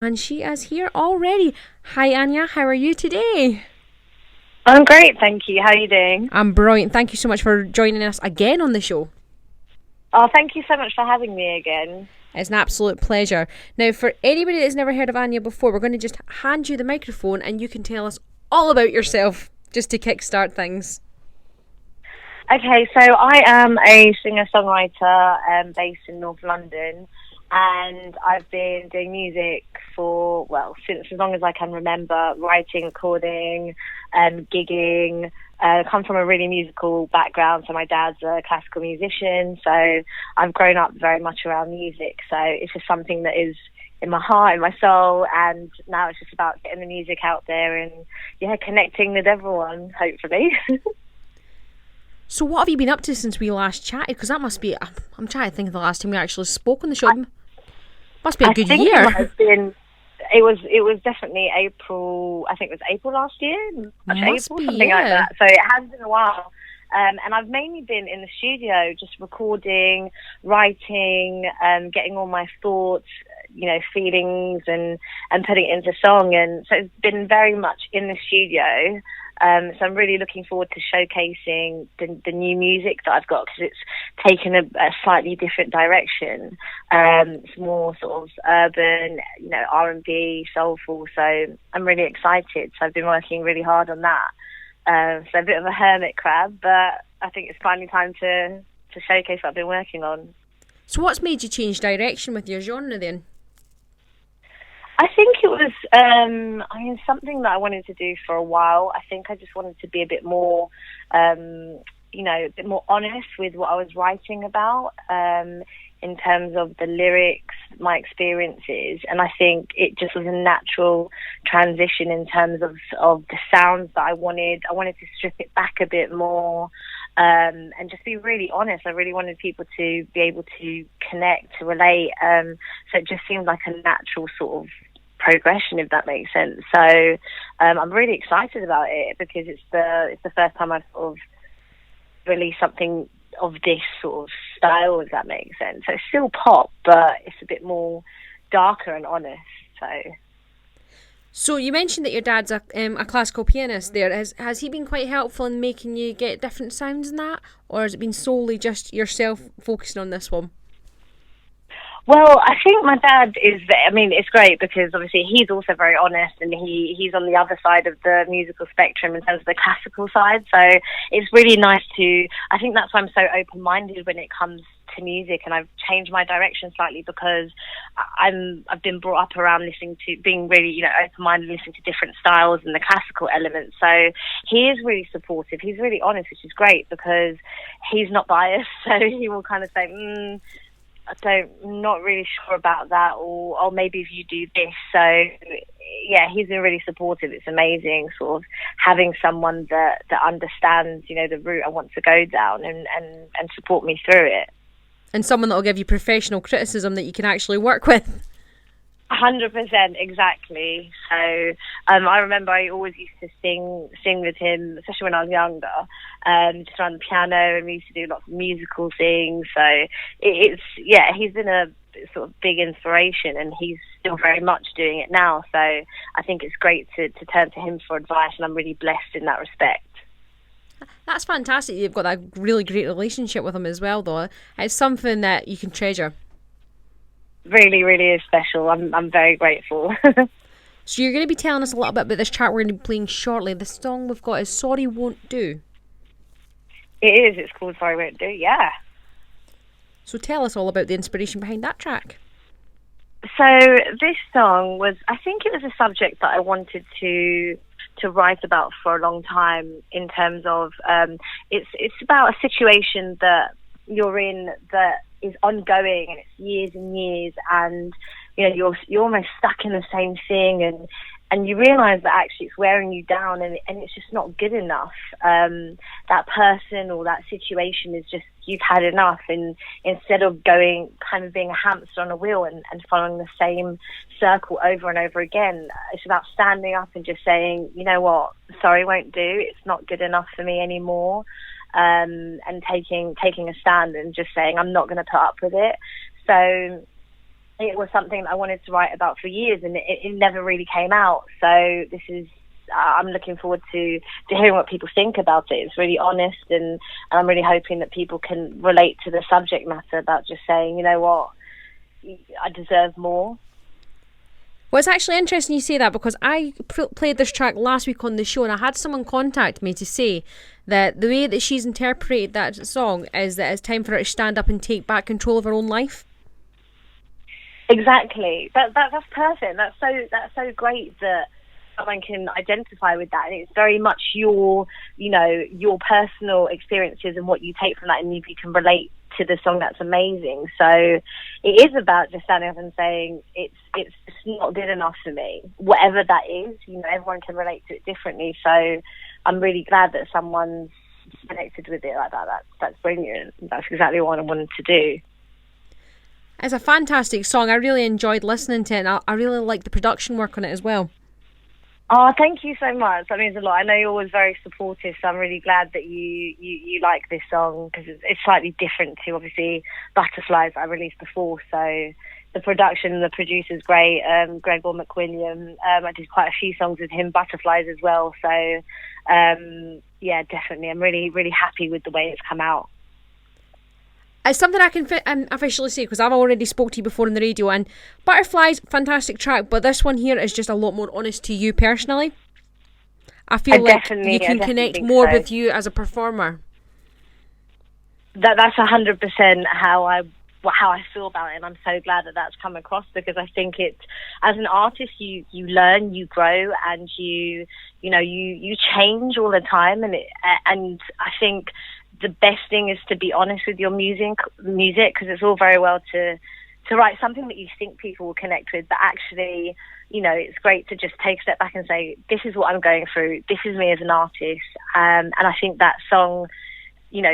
And she is here already. Hi, Ania. How are you today? I'm great, thank you. How are you doing? I'm brilliant. Thank you so much for joining us again on the show. Oh, thank you so much for having me again. It's an absolute pleasure. Now, for anybody that's never heard of Ania before, we're going to just hand you the microphone and you can tell us all about yourself, just to kickstart things. Okay, so I am a singer-songwriter based in North London, and I've been doing music for, well, since as long as I can remember, writing, recording, gigging. Come from a really musical background, so my dad's a classical musician, so I've grown up very much around music, so it's just something that is in my heart, in my soul, and now it's just about getting the music out there and, yeah, connecting with everyone, hopefully. So what have you been up to since we last chatted? Because that must be, I'm trying to think of the last time we actually spoke on the show. Must be a good I think year. it might have been. It was definitely April. I think it was April last year, March, Must April, be, something like yeah. that. So it has been a while. And I've mainly been in the studio, just recording, writing, getting all my thoughts, feelings, and putting it into song. And so it's been very much in the studio. So I'm really looking forward to showcasing the new music that I've got, because it's taken a slightly different direction. It's more sort of urban, R&B, soulful. So I'm really excited. So I've been working really hard on that. So a bit of a hermit crab, but I think it's finally time to showcase what I've been working on. So what's made you change direction with your genre then? I think it was, something that I wanted to do for a while. I think I just wanted to be a bit more, a bit more honest with what I was writing about, in terms of the lyrics, my experiences. And I think it just was a natural transition in terms of the sounds that I wanted. I wanted to strip it back a bit more, and just be really honest. I really wanted people to be able to connect, to relate. So it just seemed like a natural sort of progression, if that makes sense. So I'm really excited about it, because it's the first time I've sort of released something of this sort of style, if that makes sense. So it's still pop, but it's a bit more darker and honest. So you mentioned that your dad's a classical pianist there. Has he been quite helpful in making you get different sounds in that? Or has it been solely just yourself focusing on this one? Well, I think my dad is, it's great because obviously he's also very honest, and he's on the other side of the musical spectrum in terms of the classical side. So it's really nice I think that's why I'm so open-minded when it comes to music, and I've changed my direction slightly because I've been brought up around being really, open-minded, listening to different styles and the classical elements. So he is really supportive. He's really honest, which is great because he's not biased. So he will kind of say, I'm not really sure about that, or maybe if you do this. So yeah, he's been really supportive. It's amazing sort of having someone that understands, the route I want to go down and support me through it. And someone that will give you professional criticism that you can actually work with. 100%, exactly. So I remember I always used to sing with him, especially when I was younger, just around the piano, and we used to do lots of musical things. So he's been a sort of big inspiration, and he's still very much doing it now. So I think it's great to turn to him for advice, and I'm really blessed in that respect. That's fantastic. You've got that really great relationship with him as well, though. It's something that you can treasure. Really, really is special. I'm very grateful. So you're going to be telling us a little bit about this track we're going to be playing shortly. The song we've got is Sorry Won't Do. It is. It's called Sorry Won't Do, yeah. So tell us all about the inspiration behind that track. So this song I think it was a subject that I wanted to write about for a long time, in terms of it's about a situation that you're in that is ongoing, and it's years and years, and you're almost stuck in the same thing, and you realize that actually it's wearing you down, and it's just not good enough. That person or that situation is just, you've had enough, and instead of being a hamster on a wheel and following the same circle over and over again, it's about standing up and just saying, you know what, sorry won't do, it's not good enough for me anymore. And taking a stand and just saying, I'm not going to put up with it. So it was something that I wanted to write about for years, and it never really came out. So this is, I'm looking forward to hearing what people think about it. It's really honest, and I'm really hoping that people can relate to the subject matter about just saying, you know what, I deserve more. Well, it's actually interesting you say that, because I played this track last week on the show, and I had someone contact me to say that the way that she's interpreted that song is that it's time for her to stand up and take back control of her own life. Exactly. That's perfect. That's so great that someone can identify with that, and it's very much your personal experiences and what you take from that, and if you can relate to the song, that's amazing. So it is about just standing up and saying it's just not good enough for me, whatever that is. Everyone can relate to it differently, so I'm really glad that someone's connected with it like that. That's brilliant. That's exactly what I wanted to do. It's a fantastic song. I really enjoyed listening to it, and I really like the production work on it as well. Oh, thank you so much. That means a lot. I know you're always very supportive, so I'm really glad that you like this song, because it's slightly different to, obviously, Butterflies that I released before. So the production, the producer's great, Gregor McWilliam. I did quite a few songs with him, Butterflies as well. So, yeah, definitely. I'm really, really happy with the way it's come out. It's something I can officially say, because I've already spoke to you before on the radio, and Butterflies, fantastic track, but this one here is just a lot more honest to you personally. I feel like you can connect more with you as a performer. That's 100% how I feel about it, and I'm so glad that that's come across, because I think it's, as an artist, you learn, you grow, and you change all the time, and I think the best thing is to be honest with your music, because it's all very well to write something that you think people will connect with, but actually, it's great to just take a step back and say, this is what I'm going through, this is me as an artist, and I think that song,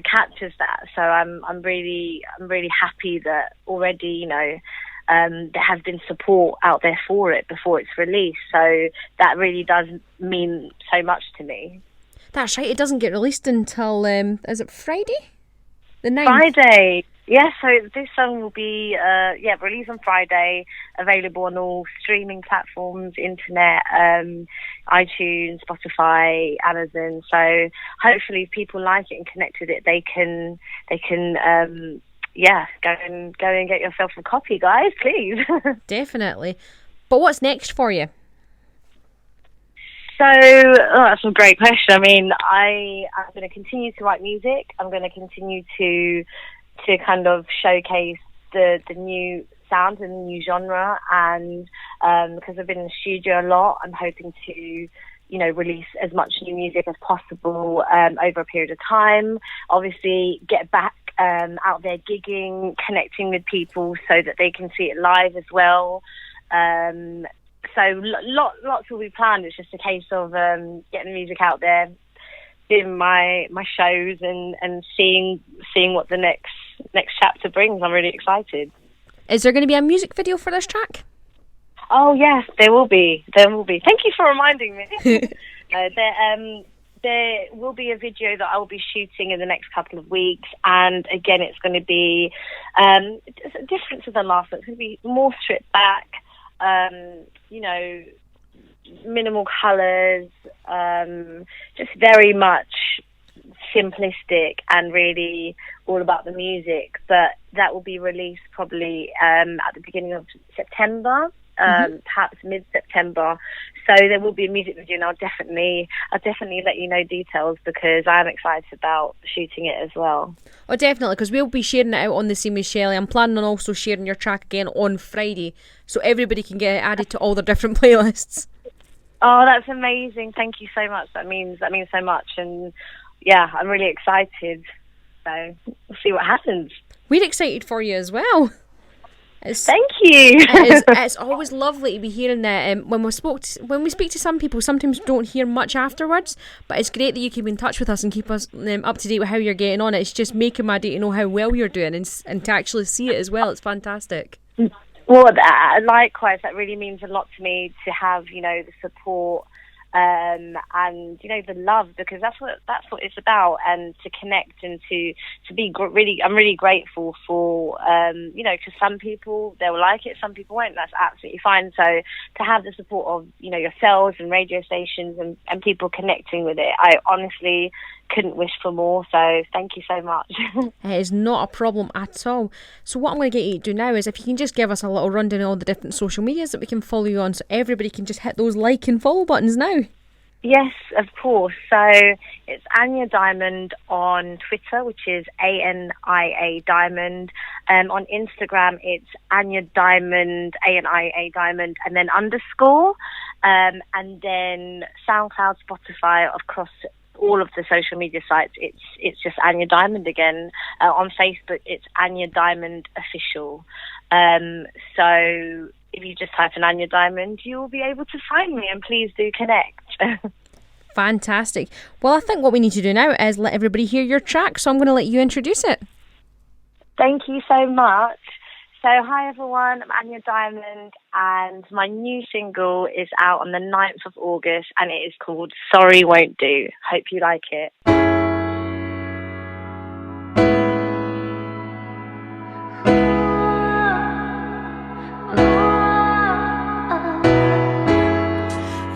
captures that. So I'm really happy that already, there has been support out there for it before it's released. So that really does mean so much to me. That's right, it doesn't get released until, is it Friday? The 9th? Friday. Yeah, so this song will be, released on Friday, available on all streaming platforms, internet, iTunes, Spotify, Amazon. So hopefully if people like it and connect with it, they can go and get yourself a copy, guys, please. Definitely. But what's next for you? So, that's a great question. I mean, I'm going to continue to write music. I'm going to continue to kind of showcase the new sound and the new genre. And because I've been in the studio a lot, I'm hoping to, release as much new music as possible over a period of time. Obviously, get back out there gigging, connecting with people so that they can see it live as well. So lots will be planned. It's just a case of getting the music out there, doing my shows, and seeing what the next chapter brings. I'm really excited. Is there going to be a music video for this track? Oh yes, there will be. Thank you for reminding me. There will be a video that I will be shooting in the next couple of weeks, and again, it's going to be different to the last one. It's going to be more stripped back. Minimal colours, just very much simplistic and really all about the music. But that will be released probably at the beginning of September, perhaps mid-September. So there will be a music video, and I'll definitely let you know details, because I'm excited about shooting it as well. Oh, definitely, because we'll be sharing it out on The Same with Shelley. I'm planning on also sharing your track again on Friday, so everybody can get it added to all their different playlists. Oh, that's amazing. Thank you so much. That means so much. And yeah, I'm really excited. So we'll see what happens. We're excited for you as well. Thank you. It's always lovely to be hearing that. When we speak to some people, sometimes don't hear much afterwards, but it's great that you keep in touch with us and keep us up to date with how you're getting on. It's just making my day to know how well you're doing, and to actually see it as well. It's fantastic. Well, likewise, that really means a lot to me, to have the support and the love, because that's what it's about, and to connect and to be really. I'm really grateful for because some people, they'll like it, some people won't. That's absolutely fine. So to have the support of yourselves and radio stations and people connecting with it, I honestly couldn't wish for more. So thank you so much. It is not a problem at all. So what I'm going to get you to do now is if you can just give us a little rundown of all the different social medias that we can follow you on, so everybody can just hit those like and follow buttons now. Yes, of course. So it's Ania Diamond on Twitter, which is ANIA Diamond. On Instagram, it's Ania Diamond, ANIA Diamond, and then _. And then SoundCloud, Spotify, across all of the social media sites, it's just Ania Diamond again. On Facebook, it's Ania Diamond Official. So if you just type in Ania Diamond, you will be able to find me, and please do connect. Fantastic. Well, I think what we need to do now is let everybody hear your track, so I'm going to let you introduce it. Thank you so much. So hi everyone, I'm Ania Diamond, and my new single is out on the 9th of August, and it is called Sorry Won't Do. Hope you like it.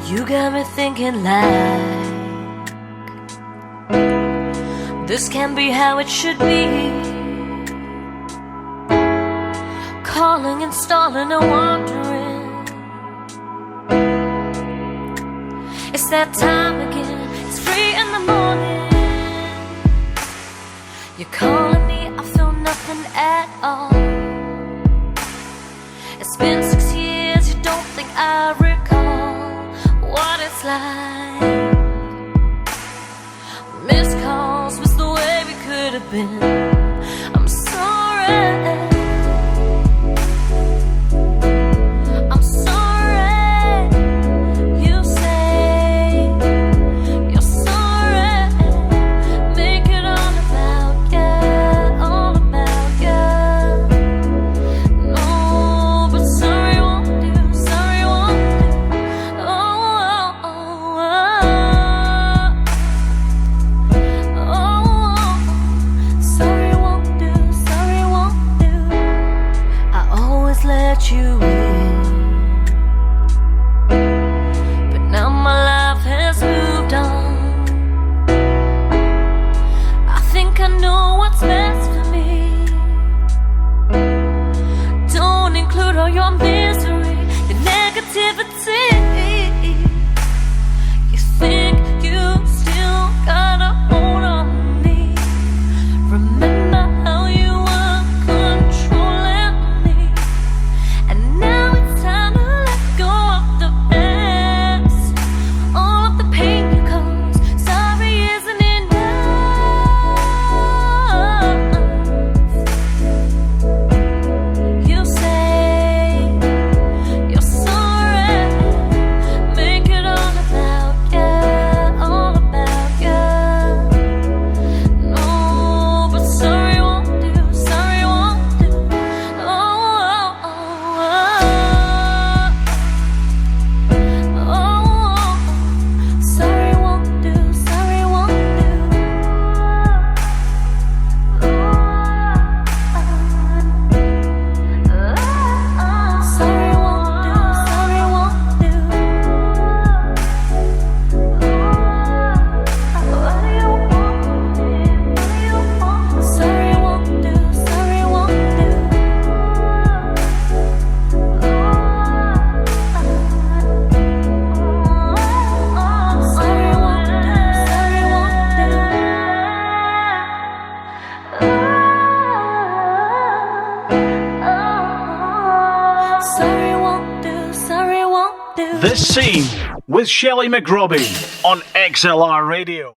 You got me thinking like this can't be how it should be. Calling and stalling and wondering, it's that time again. It's 3 a.m. You're calling me, I feel nothing at all. It's been 6 years, you don't think I recall what it's like. Missed calls was the way we could have been. I'm sorry. This Scene with Shelley McRobbie on XLR Radio.